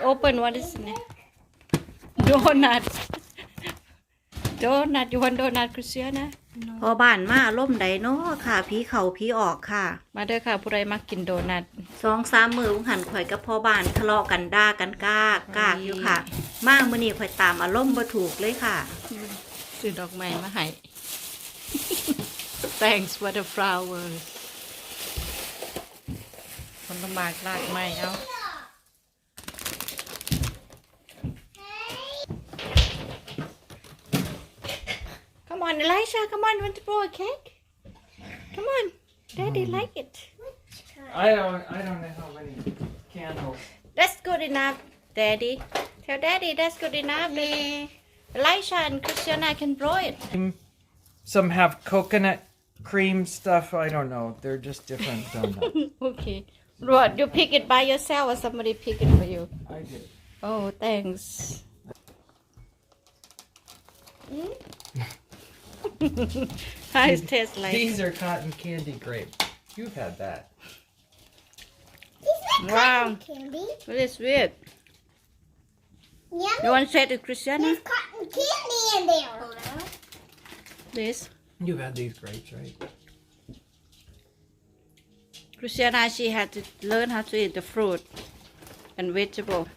Open what is in it? Donut. Donut. You want donut, Christiana? พอบ้านมาล่มใดเนาะค่ะผีเข่าผีออกค่ะมาเด้อค่ะผู้ใดมากินโดนัท2-3 มื้อหันข่อยกับพ่อบ้านทะเลาะกันด่ากันกากอยู่ค่ะมามื้อนี้ข่อยตามอารมณ์บ่ถูกเลยค่ะซื้อดอกไม้มาให้ Thanks for the flowers คนละหมากลากไม้เอาCome on, Elisha, come on, you want to blow a cake? Come on, Daddy like it. I don't know how many candles. That's good enough, Daddy. Tell Daddy that's good enough. Elisha and Christiana can blow it. Some have coconut cream stuff. I don't know. They're just different donuts. Okay. What, you pick it by yourself or somebody pick it for you? I did. Oh, thanks. How does it taste like? These are cotton candy grapes. You've had that. These are Wow. cotton candy. Well, it's weird. Yummy. You want to say to Christiana? There's cotton candy in there. This. You've had these grapes, right? Christiana, she had to learn how to eat the fruit and vegetable.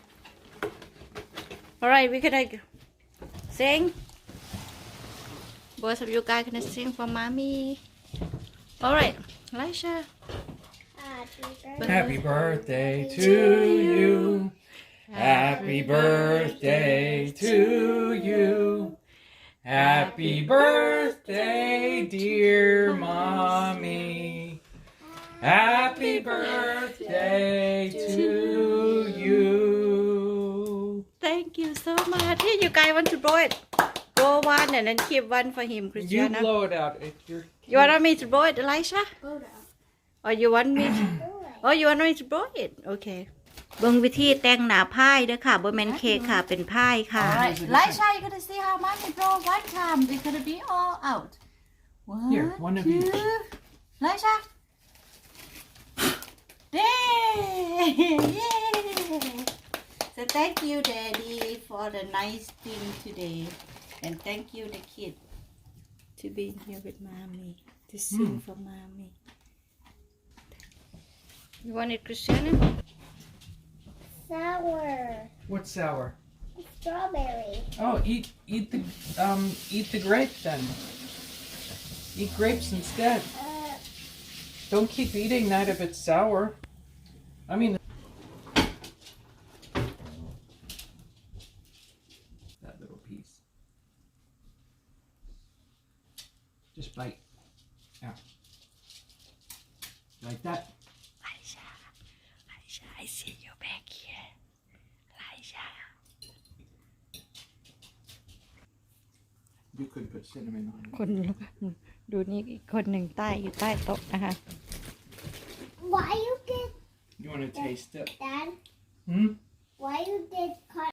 All right, we gonna sing. Both of you guys gonna sing for mommy. All right, Elisha. Happy birthday to you. Happy birthday to you. Happy birthday, dear mommy. Happy birthday to you. Thank you so much. Here, you guys want to blow it? Blow one and then keep one for him, You Christiana. blow it out. If you're You want me to blow it, Elisha? Or you want me to? Oh, you want me to blow it? Okay. เบิ่งวิธีแต่งหน้าพายเด้อค่ะบ่แม่นเค้กค่ะเป็นพายค่ะ Alright, Elisha, you're gonna see how mommy blow one time. It's gonna be all out. Here, one of each. Elisha. Yay! So thank you, Daddy, for the nice thing today, and thank you, the kid, to being here with mommy to sing for mommy. You want it, Christiana? Sour. What's sour? Strawberry. Oh, eat the grape then. Eat grapes instead. Don't keep eating that if it's sour. I mean, that little piece. Just bite. Yeah. Like that. Elisha, I see you back here. Elisha. You could put cinnamon on it. คนดูนี่อีกคนหนึ่งใต้อยู่ใต้โต๊ะนะคะ Why you get You want to taste it? that? Hmm? Why you get cotton